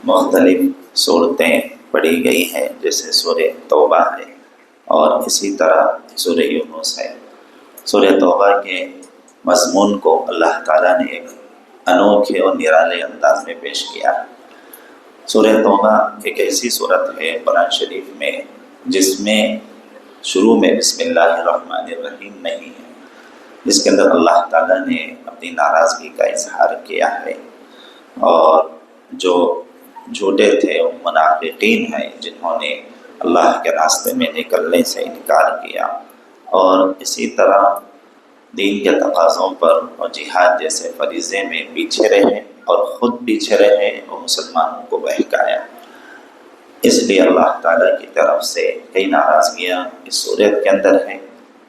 مختلف صورتیں پڑھی گئی ہیں، جیسے سورہ توبہ ہے اور اسی طرح سورہ یونس ہے۔ سورہ توبہ کے مضمون کو اللہ تعالیٰ نے ایک انوکھے اور نرالے انداز میں پیش کیا ہے۔ سورہ توبہ ایک ایسی صورت ہے قرآن شریف میں جس میں شروع میں بسم اللہ الرحمن الرحیم نہیں ہے، جس کے اندر اللہ تعالیٰ نے اپنی ناراضگی کا اظہار کیا ہے، اور جو جھوٹے تھے منافقین ہیں جنہوں نے اللہ کے راستے میں نکلنے سے انکار کیا، اور اسی طرح دین کے تقاضوں پر اور جہاد جیسے فریضے میں پیچھے رہے اور خود پیچھے رہے اور مسلمانوں کو بہکایا۔ اس لیے اللہ تعالیٰ کی طرف سے کئی ناراضگیاں اس صورت کے اندر ہیں،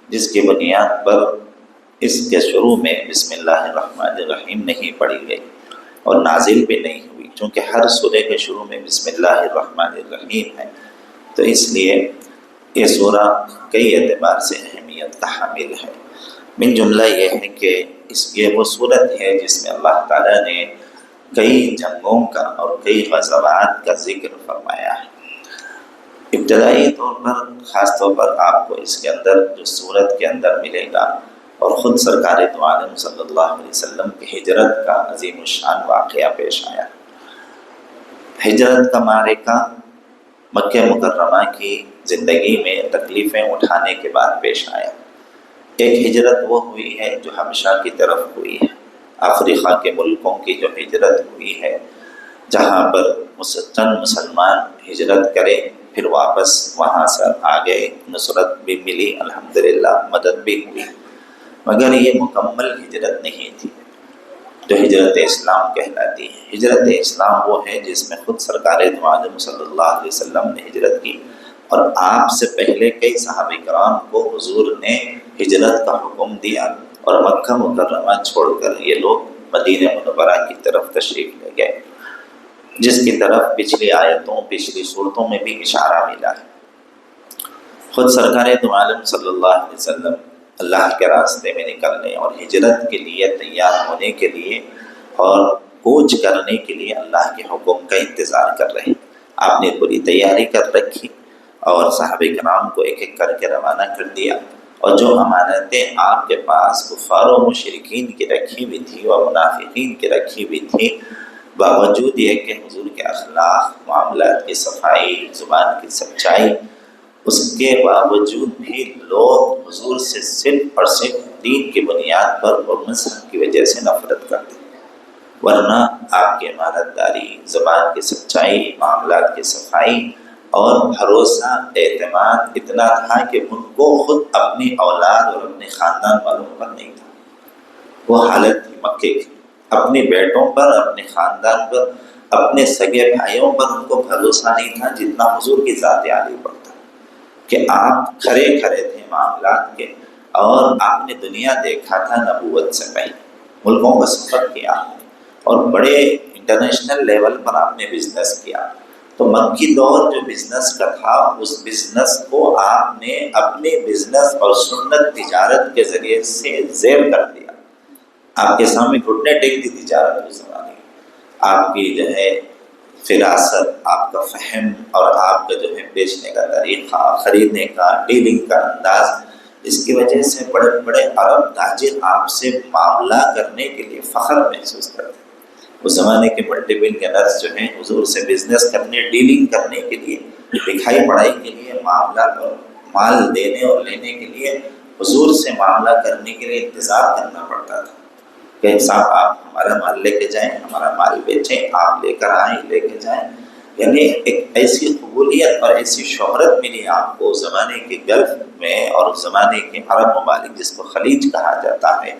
جس کی بنیاد پر اس کے شروع میں بسم اللہ الرحمن الرحیم نہیں پڑھی گئی اور نازل بھی نہیں ہوئی، چونکہ ہر سورہ کے شروع میں بسم اللہ الرحمن الرحیم ہے، تو اس لیے یہ سورہ کئی اعتبار سے اہمیت کا حامل ہے۔ من جملہ یہ ہے کہ یہ وہ صورت ہے جس میں اللہ تعالیٰ نے کئی جنگوں کا اور کئی غزوات کا ذکر فرمایا ہے۔ ابتدائی طور پر خاص طور پر آپ کو اس کے اندر جو صورت کے اندر ملے گا، اور خود سرکار دو عالم صلی اللہ علیہ وسلم کی ہجرت کا عظیم الشان واقعہ پیش آیا۔ ہجرت کا معرکہ مکہ مکرمہ کی زندگی میں تکلیفیں اٹھانے کے بعد پیش آیا۔ ایک ہجرت وہ ہوئی ہے جو حبشہ کی طرف ہوئی ہے، افریقہ کے ملکوں کی جو ہجرت ہوئی ہے، جہاں پر چند مسلمان ہجرت کرے پھر واپس وہاں سے آ گئے، نصرت بھی ملی الحمدللہ، مدد بھی ہوئی، مگر یہ مکمل ہجرت نہیں تھی جو ہجرت اسلام کہلاتی ہے۔ ہجرت اسلام وہ ہے جس میں خود سرکار دو عالم صلی اللہ علیہ وسلم نے ہجرت کی، اور آپ سے پہلے کئی صحابہ کرام کو حضور نے ہجرت کا حکم دیا، اور مکہ مکرمہ چھوڑ کر یہ لوگ مدینہ منورہ کی طرف تشریف لے گئے، جس کی طرف پچھلی آیتوں پچھلی صورتوں میں بھی اشارہ ملا ہے۔ خود سرکار دو عالم صلی اللہ علیہ وسلم اللہ کے راستے میں نکلنے اور ہجرت کے لیے تیار ہونے کے لیے اور کوچ کرنے کے لیے اللہ کے حکم کا انتظار کر رہے ہیں۔ آپ نے پوری تیاری کر رکھی اور صحابہ کرام کو ایک ایک کر کے روانہ کر دیا، اور جو امانتیں آپ کے پاس کفار و مشرکین کی رکھی ہوئی تھی اور منافقین کی رکھی ہوئی تھی، باوجود یہ کہ حضور کے اخلاق، معاملات کی صفائی، زبان کی سچائی، اس کے باوجود بھی لوگ حضور سے صرف اور صرف دین کی بنیاد پر اور مذہب کی وجہ سے نفرت کرتے، ورنہ آپ کی امانت داری، زبان کی سچائی، معاملات کی صفائی اور بھروسہ، اعتماد اتنا تھا کہ ان کو خود اپنی اولاد اور اپنے خاندان والوں پر نہیں تھا۔ وہ حالت تھی مکے کی، اپنے بیٹوں پر، اپنے خاندان پر، اپنے سگے بھائیوں پر ان کو بھروسہ نہیں تھا جتنا حضور کی ذات عالی پر تھا، کہ آپ کھڑے کھڑے تھے معاملات کے، اور آپ نے دنیا دیکھا تھا نبوت سے پہلے، ملکوں کا سفر کیا اور بڑے انٹرنیشنل لیول پر آپ نے بزنس کیا، تو مکی دور جو بزنس کا تھا اس بزنس کو آپ نے اپنے بزنس اور سنت تجارت کے ذریعے سے زیر کر دیا۔ آپ کے سامنے گھٹنے ٹیک دی تجارت اس زمانے کی، آپ کی جو ہے فراست، آپ کا فہم اور آپ کا جو ہے بیچنے کا طریقہ، خریدنے کا، ڈیلنگ کا انداز، اس کی وجہ سے بڑے بڑے عرب تاجر آپ سے معاملہ کرنے کے لیے فخر محسوس کرتے۔ اس زمانے کے ملٹی بلینئرز جو ہیں حضور سے بزنس کرنے، ڈیلنگ کرنے کے لیے، لکھائی پڑھائی کے لیے، معاملات اور مال دینے اور لینے کے لیے حضور سے معاملہ کرنے کے لیے انتظار کرنا پڑتا تھا کہ صاحب آپ ہمارا مال لے کے جائیں، ہمارا مال بیچیں، آپ لے کر آئیں، لے کے جائیں۔ یعنی ایک ایسی قبولیت اور ایسی شہرت ملی آپ کو زمانے کے گلف میں اور زمانے کے عرب ممالک جس کو خلیج کہا جاتا ہے،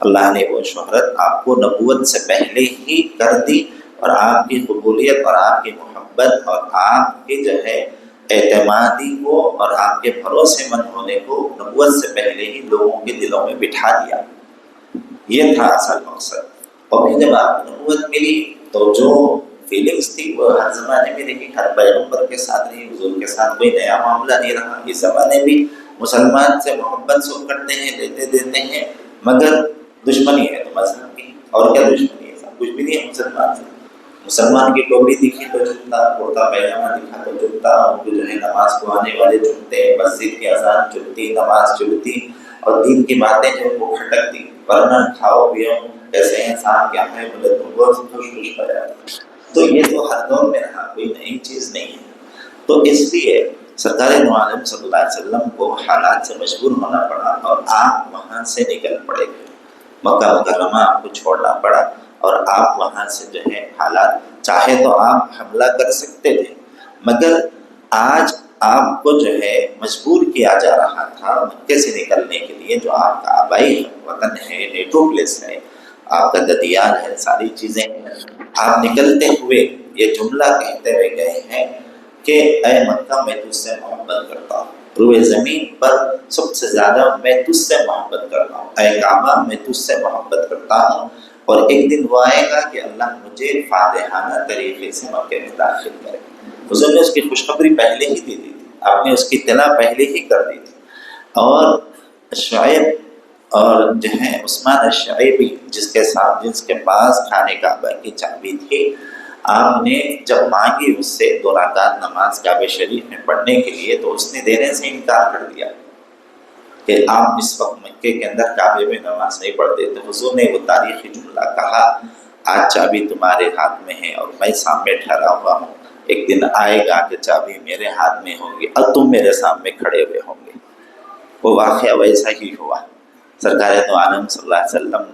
اللہ نے وہ شہرت آپ کو نبوت سے پہلے ہی کر دی، اور آپ کی قبولیت اور آپ کی محبت اور آپ کے جو ہے اعتمادی کو اور آپ کے بھروسے مند ہونے کو نبوت سے پہلے ہی لوگوں کے دلوں میں بٹھا دیا۔ یہ تھا اصل مقصد۔ اور پھر جب آپ کو نبوت ملی تو جو فیلنگس تھی وہ ہر زمانے میں رہی، ہر پیغمبر کے ساتھ رہی، حضور کے ساتھ کوئی نیا معاملہ نہیں رہا۔ اس زمانے بھی مسلمان سے محبت سب کرتے ہیں، لیتے دیتے ہیں، مگر دشمنی ہے تو مذہب کی، اور کیا دشمنی ہے؟ سب کچھ بھی نہیں ہے مسلمان سے۔ مسلمان کی ٹوپی دکھی تو جھکتا، کرتا پیجامہ دکھا تو جھکتا، ان کو جو ہے نماز کو آنے والے جھکتے، مسجد کی اذان چلتی، نماز چلتی اور دین کی باتیں جو وہ کھٹکتی، ورنہ کھاؤ پیو ایسے انسان کیا ہے بولے تو بہت خوش خوش ہو جاتا۔ تو یہ تو ہر دور میں رہا، کوئی نئی چیز نہیں ہے۔ تو اس لیے سرکار دو عالم صلی اللہ علیہ وسلم کو حالات سے مجبور ہونا پڑا اور آپ وہاں سے نکل پڑے، مکہ مکرمہ آپ کو چھوڑنا پڑا، اور آپ وہاں سے جو ہے حالات، چاہے تو آپ حملہ کر سکتے تھے، مگر آج آپ کو جو ہے مجبور کیا جا رہا تھا مکے سے نکلنے کے لیے، جو آپ کا آبائی وطن ہے، نیٹو پلیس ہے، آپ کا ددیال ہے، ساری چیزیں ہیں۔ آپ نکلتے ہوئے یہ جملہ کہتے ہوئے گئے ہیں کہ اے مکہ میں تجھ سے محبت کرتا ہوں، روئے زمین پر سب سے زیادہ میں تجھ سے محبت کرتا ہوں، اے کعبہ میں تجھ سے محبت کرتا ہوں، اور ایک دن وہ آئے گا کہ اللہ مجھے فاتحانہ طریقے سے مکے میں داخل کرے۔ حضور نے اس کی خوشخبری پہلے ہی دی تھی، آپ نے اس کی اطلاع پہلے ہی کر دی تھی۔ اور شعیب اور جو ہے عثمان الشعیبی جس کے پاس خانہ کعبہ کی چابی تھی، آپ نے جب مانگی اس سے 2 رکعت نماز کعبہ شریف میں پڑھنے کے لیے، تو اس نے دینے سے انکار کر دیا کہ آپ اس وقت مکے کے اندر کعبے میں نماز نہیں پڑھتے۔ تو حضور نے وہ تاریخی جملہ کہا، آج چابی تمہارے ہاتھ میں ہے اور میں سامنے ٹھہرا ہوا ہوں، ایک دن آئے گا کہ چابی میرے ہاتھ میں ہوگی اور تم میرے سامنے کھڑے ہوئے ہوں گے۔ وہ واقعہ ویسا ہی ہوا۔ سرکار دو عالم صلی اللہ علیہ وسلم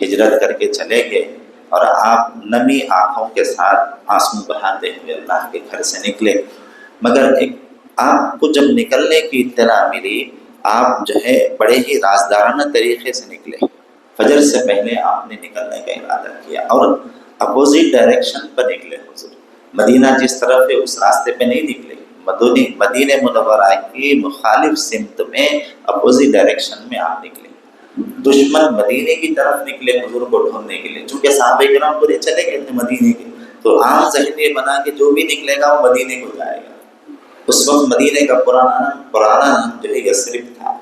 ہجرت کر کے چلے گئے، اور آپ نمی آنکھوں کے ساتھ آنسو بہاتے ہوئے اللہ کے گھر سے نکلے، مگر آپ کو جب نکلنے کی اطلاع ملی، آپ جو ہے بڑے ہی رازدارانہ طریقے سے نکلے۔ فجر سے پہلے آپ نے نکلنے کا ارادہ کیا اور اپوزٹ ڈائریکشن پر نکلے۔ حضور مدینہ جس طرف ہے اس راستے پہ نہیں نکلے، مدینہ منورہ کی مخالف سمت میں اپوزٹ ڈائریکشن میں آپ نکلے۔ دشمن مدینے کی طرف نکلے حضور کو ڈھونڈنے کے لیے، چونکہ صحابہ کرام پورے چلے گئے تھے مدینے کے، تو عام ذہن یہ بنا کہ جو بھی نکلے گا وہ مدینے کو جائے گا۔ اس وقت مدینے کا پرانا نام جو ہے یثرب تھا،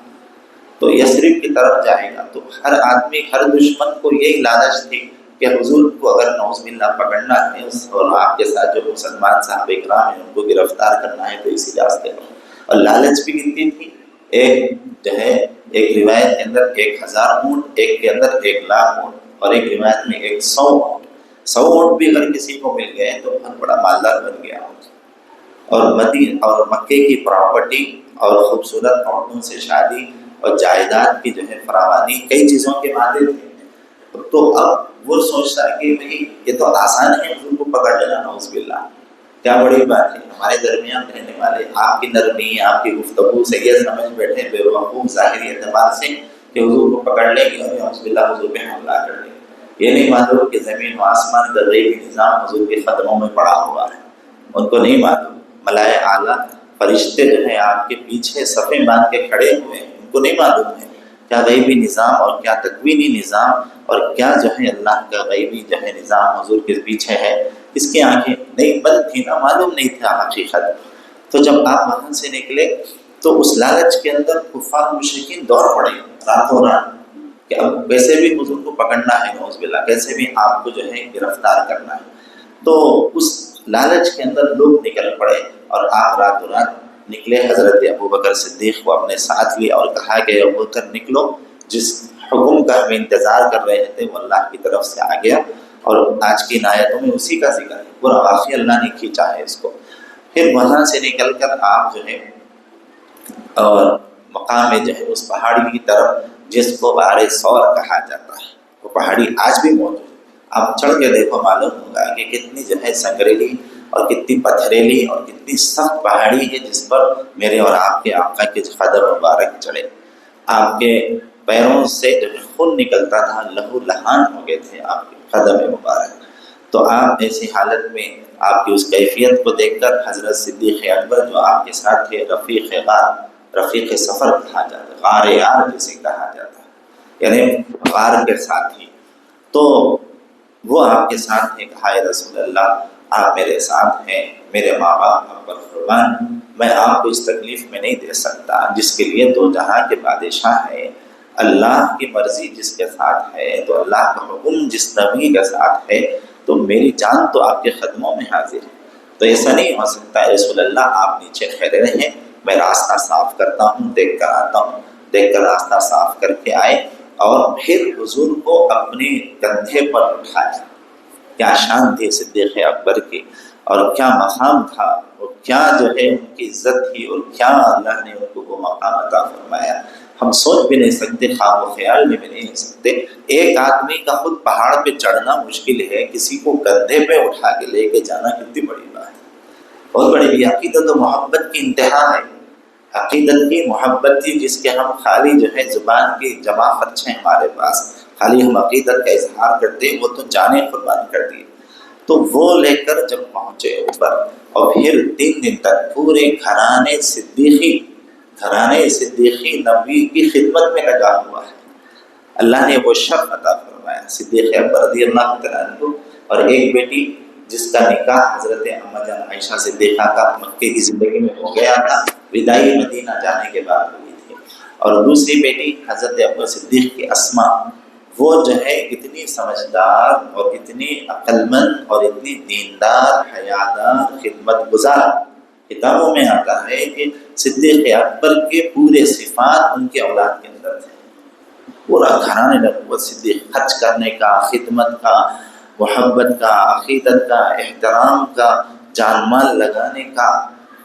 تو یثرب کی طرف جائے گا۔ تو ہر آدمی، ہر دشمن کو یہی لالچ تھی کہ حضور کو اگر نعوذ باللہ پکڑنا ہے اور آپ کے ساتھ جو مسلمان صحابہ کرام ہیں ان کو گرفتار کرنا ہے تو اسی راستے پر، اور لالچ بھی کتنی تھی، ایک جو ہے ایک روایت کے اندر 1000 اونٹ، ایک کے اندر 1,00,000 اونٹ، اور ایک روایت میں 100 اونٹ۔ 100 اونٹ بھی اگر کسی کو مل گئے تو بہت بڑا مالدار بن گیا۔ اور مکے کی پراپرٹی اور خوبصورت عورتوں سے شادی اور جائیداد کی جو ہے فراوانی، کئی چیزوں کے مالک تھے۔ تو اب وہ سوچتا ہے کہ بھئی یہ تو آسان ہے حضور کو پکڑ لینا، نعوذ باللہ کیا بڑی بات ہے، ہمارے درمیان رہنے والے آپ کی نرمی، آپ کی گفتگو سے یہ سمجھ بیٹھے بے وقوف ظاہری اعتبار سے کہ حضور کو پکڑ لیں گے اور نعوذ باللہ حضور پہ حملہ کر لیں گے۔ یہ نہیں معلوم کہ زمین و آسمان کا غیبی نظام حضور کے قدموں میں پڑا ہوا ہے، ان کو نہیں معلوم۔ ملائے اعلیٰ فرشتے جو ہیں آپ کے پیچھے صفیں باندھ کے کھڑے ہوئے ہیں، ان کو نہیں معلوم ہے کیا غیبی نظام اور کیا تکوینی نظام اور کیا جو ہے اللہ کا غیبی جو ہے نظام حضور کے پیچھے ہے۔ اس کی آنکھیں نہیں بند تھی نا، معلوم نہیں تھا حقیقت۔ تو جب آپ وہاں سے نکلے تو اس لالچ کے اندر کفار مشرکین دوڑ پڑے راتوں رات کہ اب کیسے بھی حضور کو پکڑنا ہے، نعوذ باللہ کیسے بھی آپ کو جو ہے گرفتار کرنا ہے۔ تو اس لالچ کے اندر لوگ نکل پڑے اور آپ راتوں رات نکلے۔ حضرت ابوبکر صدیق کو اپنے ساتھ لیا اور کہا کہ ابوبکر نکلو، جس حکم کا ہم انتظار کر رہے تھے وہ اللہ کی طرف سے آ گیا، اور آج کی آیتوں میں اسی کا ذکر ہے، پورا واقعہ اللہ نے کھینچا ہے اس کو۔ پھر وہاں سے نکل کر آپ جو ہے اور مقام جو ہے اس پہاڑی کی طرف جس کو غار ثور کہا جاتا ہے، وہ پہاڑی آج بھی موجود ہے۔ آپ چڑھ کے دیکھو معلوم ہوگا کہ کتنی جو ہے سنگریلی اور کتنی پتھریلی اور کتنی سخت پہاڑی ہے، جس پر میرے اور آپ کے آقا کے قدم مبارک چڑھے۔ آپ کے پیروں سے جو خون نکلتا تھا، لہو لہان ہو گئے تھے آپ کے قدم مبارک۔ تو آپ ایسی حالت میں آپ کی اس کیفیت کو دیکھ کر حضرت صدیق اکبر جو آپ کے ساتھ تھے، رفیق غار، رفیق سفر کہا جاتا ہے، غار یار جسے کہا جاتا ہے، یعنی غار کے ساتھی، تو وہ آپ کے ساتھ ہیں۔ کہا اے رسول اللہ آپ میرے ساتھ ہیں، میرے ماں باپ آپ پر قربان، میں آپ کو اس تکلیف میں نہیں دے سکتا جس کے لیے دو جہاں کے بادشاہ ہے، اللہ کی مرضی جس کے ساتھ ہے، تو اللہ کا حکم جس نبی کے ساتھ ہے تو میری جان تو آپ کے قدموں میں حاضر ہے، تو ایسا نہیں ہو سکتا ہے رسول اللہ آپ نیچے کھڑے رہیں، میں راستہ صاف کرتا ہوں، دیکھ کر آتا ہوں۔ دیکھ کر راستہ صاف کر کے آئے اور پھر حضور کو اپنے کندھے پر اٹھایا۔ کیا شان تھی صدیق اکبر کی، اور کیا مقام تھا، اور کیا جو ہے ان کی عزت تھی، اور کیا اللہ نے ان کو وہ مقام عطا فرمایا، ہم سوچ بھی نہیں سکتے، خواب و خیال میں بھی نہیں سکتے۔ ایک آدمی کا خود پہاڑ پہ چڑھنا مشکل ہے، کسی کو کندھے پہ اٹھا کے لے کے جانا کتنی بڑی بات ہے، بہت بڑی بھی۔ عقیدت و محبت کی انتہا ہے، عقیدت کی محبت تھی جس کے ہم خالی جو ہے زبان کی جمع خرچ ہیں ہمارے پاس، خالی ہم عقیدت کا اظہار کرتے ہیں، وہ تو جانیں قربان کر دی۔ تو وہ لے کر جب پہنچے اوپر، اور پھر 3 دن تک پورے گھرانے صدیقی نبی کی خدمت میں لگا ہوا ہے۔ اللہ نے وہ شرف عطا فرمایا صدیق اکبر رضی اللہ تعالیٰ عنہ، اور ایک بیٹی جس کا نکاح حضرت اما جان عائشہ صدیقہ کا مکے کی زندگی میں ہو گیا تھا، وداعی مدینہ جانے کے بعد ہوئی تھی، اور دوسری بیٹی حضرت ابو صدیق کی اسما، وہ جو ہے اتنی سمجھدار اور اتنی عقل مند اور اتنی دیندار، حیادار، خدمت گزار۔ کتابوں میں آتا ہے کہ صدیق اکبر کے پورے صفات ان کے اولاد کے اندر تھے۔ پورا گھرانے نبوت صدیق، خرچ کرنے کا، خدمت کا، محبت کا، عقیدت کا، احترام کا، جان مال لگانے کا۔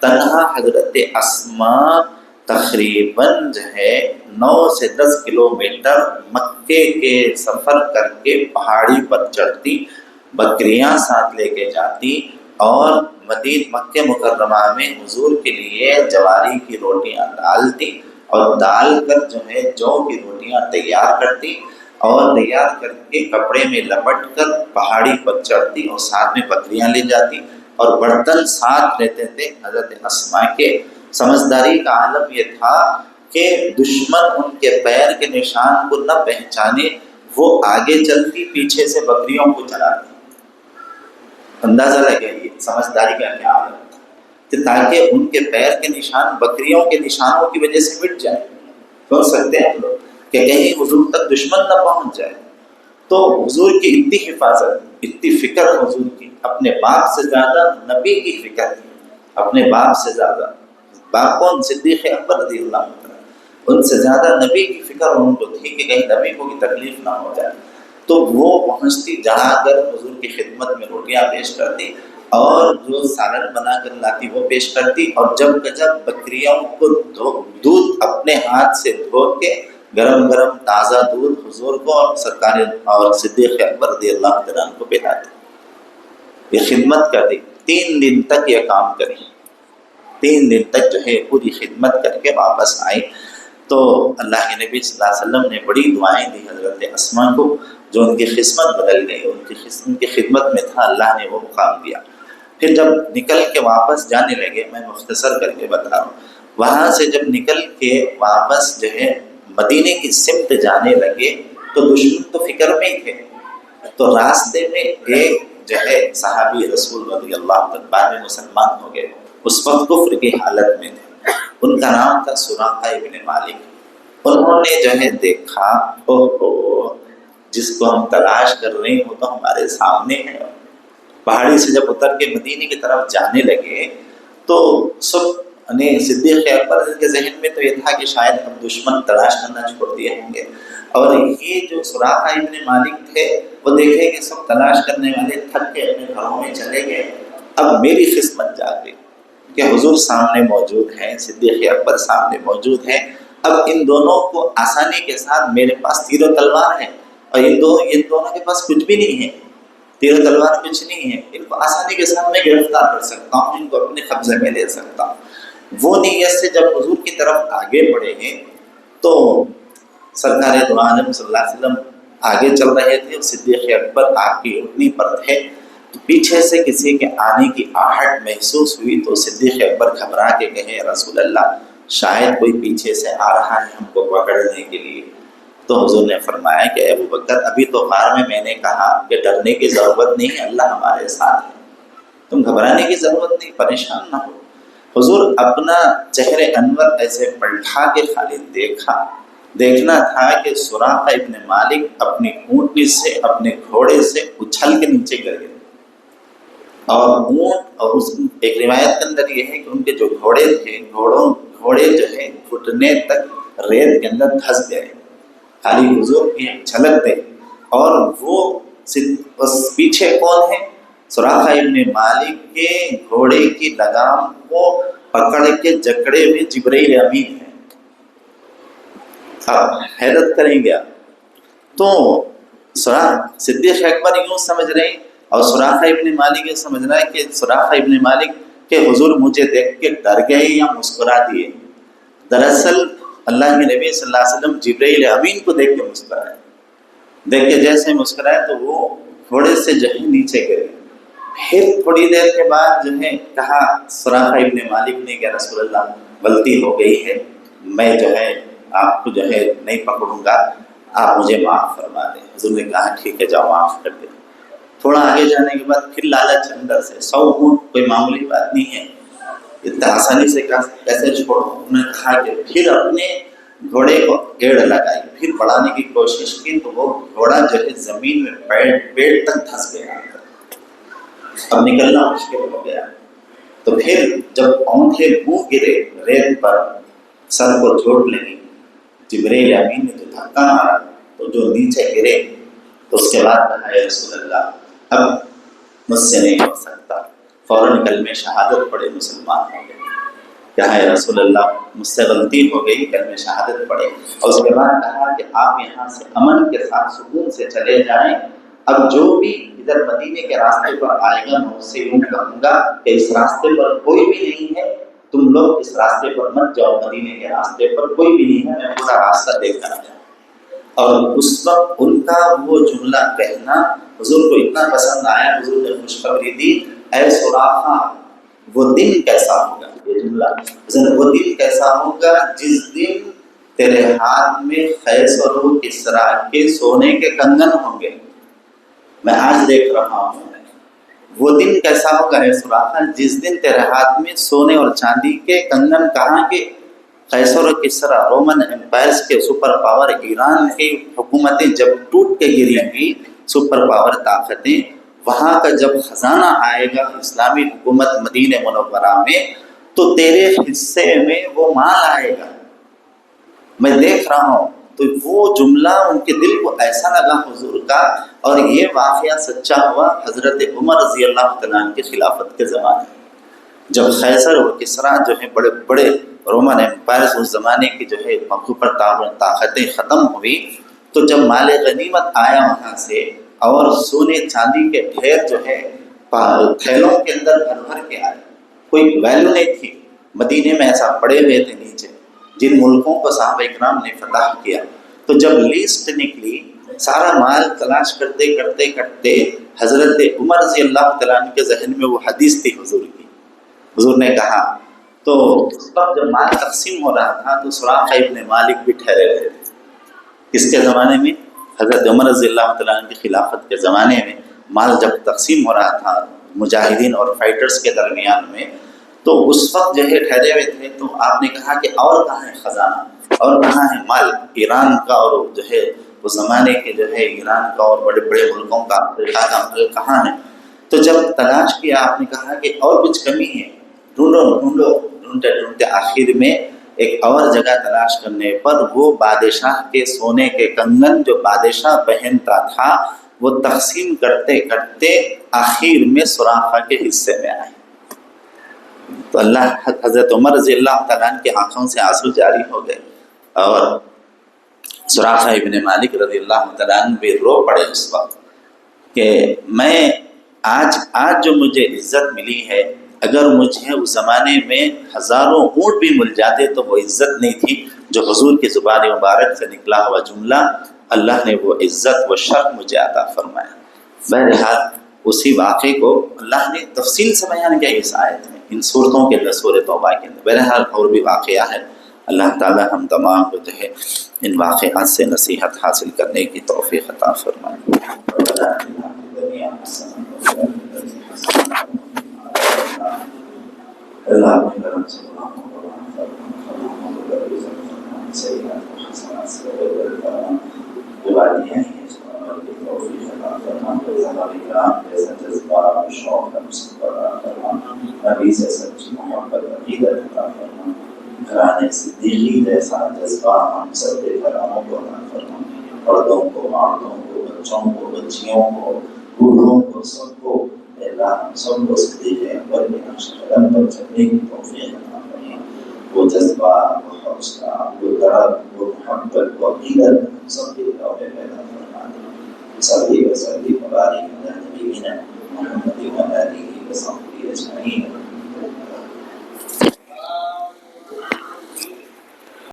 تنہا حضرت اسما تقریباً جو ہے 9 سے 10 کلومیٹر مکے کے سفر کر کے پہاڑی پر چڑھتی، بکریاں ساتھ لے کے جاتی، اور مکہ مکرمہ میں حضور کے لیے جواری کی روٹیاں ڈالتی، اور ڈال کر جو ہے جو کی روٹیاں تیار کرتی، اور تیار کر کے کپڑے میں لپٹ کر پہاڑی پر چڑھتی، اور ساتھ میں بکریاں لے جاتی، اور برتن ساتھ لیتے تھے حضرت اسما کے۔ سمجھداری کا عالم یہ تھا کہ دشمن ان کے پیر کے نشان کو نہ پہچانے، وہ آگے چلتی، پیچھے سے بکریوں کو چلاتی۔ اندازہ لگے یہ سمجھداری کا کیا عالم تھا، کہ تاکہ ان کے پیر کے نشان بکریوں کے نشانوں کی وجہ سے مٹ جائے۔ سوچ سکتے ہیں ہم لوگ کہ کہیں حضور تک دشمن نہ پہنچ جائے۔ تو حضور کی اتنی حفاظت، اتنی فکر حضور کی، اپنے باپ سے زیادہ نبی کی فکر کی، اپنے باپ سے زیادہ، باپ کون؟ صدیق اکبر رضی اللہ عنہ، ان سے زیادہ نبی کی فکر ان کو تھی کہ کہیں نبی کو بھی تکلیف نہ ہو جائے۔ تو وہ پہنچتی، جہاں کر حضور کی خدمت میں روٹیاں پیش کرتی، اور جو سالن بنا کر لاتی وہ پیش کرتی، اور جب بکریوں کو دودھ اپنے ہاتھ سے دھو کے گرم گرم تازہ دودھ حضور کو اور سرکار اور صدیق اکبر رضی اللہ تعالیٰ عنہ کو پلاتی۔ یہ خدمت کر دی، 3 دن تک یہ کام کری، 3 دن تک جو ہے پوری خدمت کر کے واپس آئی۔ تو اللہ کے نبی صلی اللہ علیہ وسلم نے بڑی دعائیں دی حضرت اسما کو، جو ان کی قسمت بدل گئی، ان کی خدمت میں تھا، اللہ نے وہ مقام دیا۔ پھر جب نکل کے واپس جانے لگے، میں مختصر کر کے بتا رہا ہوں، وہاں سے جب نکل کے واپس جو ہے مدینے کی سمت جانے لگے، تو دشمن تو فکر میں ہی تھے۔ تو راستے میں ایک جو ہے صحابی رسول رضی اللہ عنہ بعد میں مسلمان ہو گئے، اس وقت کفر کی حالت میں تھے، ان کا نام تھا سراقہ ابن مالک۔ انہوں نے جو ہے دیکھا، جس کو ہم تلاش کر رہے ہیں وہ تو ہمارے سامنے ہے۔ پہاڑی سے جب اتر کے مدینے کی طرف جانے لگے، تو سب صدیق اکبر کے ذہن میں تو یہ تھا کہ شاید ہم دشمن تلاش کرنا چھوڑ دیے ہوں گے، اور یہ جو سراقہ ابن مالک تھے وہ دیکھے کہ سب تلاش کرنے والے تھک کے اپنے گھروں میں چلے گئے، اب میری قسمت جاگ گئی کہ حضور سامنے موجود ہیں، صدیق اکبر سامنے موجود ہیں۔ اب ان دونوں کو آسانی کے ساتھ، میرے پاس تیر و تلوار ہے، اور ان دونوں کے پاس کچھ بھی نہیں ہے، تیر و تلوار کچھ نہیں ہے، ان کو آسانی کے ساتھ میں گرفتار کر سکتا ہوں، ان کو اپنے قبضے میں لے سکتا ہوں۔ وہ نیت سے جب حضور کی طرف آگے بڑھے ہیں، تو سرکار دو عالم صلی اللہ علیہ وسلم آگے چل رہے تھے، اور صدیق اکبر آپ کی اٹھنی پر تھے، تو پیچھے سے کسی کے آنے کی آہٹ محسوس ہوئی، تو صدیق اکبر گھبرا کے کہے رسول اللہ شاید کوئی پیچھے سے آ رہا ہے ہم کو پکڑنے کے لیے۔ تو حضور نے فرمایا کہ ابو بکر ابھی تو غار میں نے کہا کہ ڈرنے کی ضرورت نہیں ہے، اللہ ہمارے ساتھ ہے، تم گھبرانے کی ضرورت نہیں، پریشان نہ ہو۔ حضور اپنا چہرے انور ایسے پلٹا کے خالی دیکھنا تھا کہ سراقہ ابن مالک اپنی اونٹنی سے، اپنے گھوڑے سے اچھل کے نیچے گر گئے، اور اونٹ، اور اس ایک روایت کے اندر یہ ہے کہ ان کے جو گھوڑے تھے، گھوڑے جو ہے گھٹنے تک ریت کے اندر دھس گئے، خالی حضور کی جھلک دے۔ اور وہ پیچھے کون ہے؟ سراقہ ابن مالک کے گھوڑے کی لگام کو پکڑ کے جکڑے ہوئے جبرائیل امین ہے۔ آپ حیرت کریں گے تو صدیق اکبر یوں سمجھ رہے ہیں، اور سراقہ ابن مالک یہ سمجھ رہا ہے کہ سراقہ ابن مالک کہ حضور مجھے دیکھ کے ڈر گئے یا مسکرا دیے۔ دراصل اللہ کے نبی صلی اللہ علیہ وسلم جبرائیل امین کو دیکھ کے مسکرائے، دیکھ کے جیسے مسکرائے تو وہ گھوڑے سے جو ہے نیچے گرے۔ پھر تھوڑی دیر کے بعد جو ہے کہا سراقہ ابن مالک نے کہ رسول اللہ غلطی ہو گئی ہے، میں جو ہے آپ کو جو ہے نہیں پکڑوں گا، آپ مجھے معاف فرما دیں۔ حضور نے کہا ٹھیک ہے جاؤ معاف کر دیں۔ تھوڑا آگے جانے کے بعد پھر لالچ اندر سے، 100 اونٹ کوئی معمولی بات نہیں ہے، اتنا آسانی سے کیسے چھوڑو؟ انہوں نے کہا کہ پھر اپنے گھوڑے کو ایڑ لگائی، پھر بڑھانے کی کوشش کی تو وہ گھوڑا جو ہے زمین میں پیڑ تک دھس گیا، اب نکلنا مشکل ہو گیا۔ تو پھر جب اونٹے منہ گرے ریت پر، سر کو چوٹ لگی، جبرائیل امین نے جو دھکا مارا تو جو نیچے گرے، تو اس کے بعد کہا یا رسول اللہ اب مجھ سے نہیں ہو سکتا، فوراً کلمہ شہادت پڑھے، مسلمان ہو گئے۔ کہا یا رسول اللہ مجھ سے غلطی ہو گئی، کلمہ شہادت پڑھے، اور اس کے بعد کہا کہ آپ یہاں سے امن کے ساتھ سکون سے چلے جائیں، اب جو بھی ادھر مدینے کے راستے پر آئے گا میں اس سے یوں کہوں گا کہ اس راستے پر کوئی بھی نہیں ہے، تم لوگ اس راستے پر مت جاؤ، مدینے کے راستے پر کوئی بھی نہیں ہے، میں پورا راستہ دیکھ کر جاؤں۔ اور اس وقت ان کا وہ جملہ کہنا حضور کو اتنا پسند آیا، حضور نے خوشخبری دی اے سراقہ وہ دن کیسا ہوگا، یہ جملہ وہ دن کیسا ہوگا جس دن تیرے ہاتھ میں قیصر و کسریٰ کے سونے کے کنگن ہوں گے۔ میں آج دیکھ رہا ہوں وہ دن کیسا ہوگا اے سراقہ جس دن تیرے ہاتھ میں سونے اور چاندی کے کنگن، کہاں کے؟ قیصر و کسریٰ رومن امپائرز کے سپر پاور، ایران کی حکومتیں جب ٹوٹ کے گریں گی، سپر پاور طاقتیں، وہاں کا جب خزانہ آئے گا اسلامی حکومت مدینہ منورہ میں، تو تیرے حصے میں وہ مال آئے گا، میں دیکھ رہا ہوں۔ تو وہ جملہ ان کے دل کو ایسا لگا حضور کا، اور یہ واقعہ سچا ہوا حضرت عمر رضی اللہ تعالیٰ عنہ کی خلافت کے زمانے میں، جب قیصر اور کسریٰ جو ہیں بڑے بڑے رومن امپائرز اس زمانے کی جو ہے پر طاقتیں ختم ہوئی، تو جب مال غنیمت آیا وہاں سے، اور سونے چاندی کے ڈھیر جو ہے تھیلوں کے اندر بھر بھر کے آئے، کوئی ویلیو نہیں تھی، مدینے میں ایسا پڑے ہوئے تھے نیچے، جن ملکوں کو صحابہ اکرام نے فتح کیا۔ تو جب لیسٹ نکلی، سارا مال تلاش کرتے کرتے کرتے حضرت عمر رضی اللہ تعالیٰ عنہ کے ذہن میں وہ حدیث تھی حضور کی، حضور نے کہا، تو اس وقت جب مال تقسیم ہو رہا تھا تو سراقہ ابن مالک بھی ٹھہرے ہوئے تھے۔ کس کے زمانے میں؟ حضرت عمر رضی اللہ تعالیٰ عنہ کی خلافت کے زمانے میں مال جب تقسیم ہو رہا تھا مجاہدین اور فائٹرز کے درمیان میں، تو اس وقت جو ہے ٹھہرے ہوئے تھے۔ تو آپ نے کہا کہ اور کہاں ہے خزانہ، اور کہاں ہے مال ایران کا، اور جو ہے اس زمانے کے جو ہے ایران کا اور بڑے بڑے ملکوں کا، افریقہ کا مال کہاں ہے؟ تو جب تلاش کیا آپ نے کہا کہ اور کچھ کمی ہے، ڈھونڈو ڈھونڈو، ڈھونڈتے ڈھونڈتے آخر میں ایک اور جگہ تلاش کرنے پر وہ بادشاہ کے سونے کے کنگن جو بادشاہ پہنتا تھا وہ تقسیم کرتے کرتے آخر میں سراقہ کے حصے میں آئے۔ تو اللہ حضرت عمر رضی اللہ تعالیٰ عنہ کی آنکھوں سے آنسو جاری ہو گئے، اور سراقہ ابن مالک رضی اللہ تعالیٰ عنہ بھی رو پڑے اس وقت کہ میں آج جو مجھے عزت ملی ہے، اگر مجھے اس زمانے میں ہزاروں اونٹ بھی مل جاتے تو وہ عزت نہیں تھی جو حضور کی زبان مبارک سے نکلا ہوا جملہ، اللہ نے وہ عزت و شرف مجھے عطا فرمایا۔ بہرحال اسی واقعے کو اللہ نے تفصیل سے بیان کیا اس آیت میں، ان صورتوں کے اندر، سورۃ توبہ کے اندر۔ بہرحال اور بھی واقعہ ہے، اللہ تعالی ہم تمام کو جو ہے ان واقعات سے نصیحت حاصل کرنے کی توفیق عطا فرمائے۔ اللہ نبی سے سچی محبت عقیدت عطا فرما، گھرانے صدیقی جیسا جذبہ ہم سب کے گھرانوں کو عطا فرما، مردوں کو، عورتوں کو، بچوں کو، بچیوں کو، بوڑھوں کو، سب کو اے اللہ ہم سب کو صدیق اکبر کے نقش قدم پر چلنے کی توفیق عطا فرما۔ وہ جذبہ، وہ حوصلہ، وہ درد، وہ محبت، وہ عقیدت ہم سب کے دل میں پیدا فرما دے۔ صلی اللہ علیہ وسلم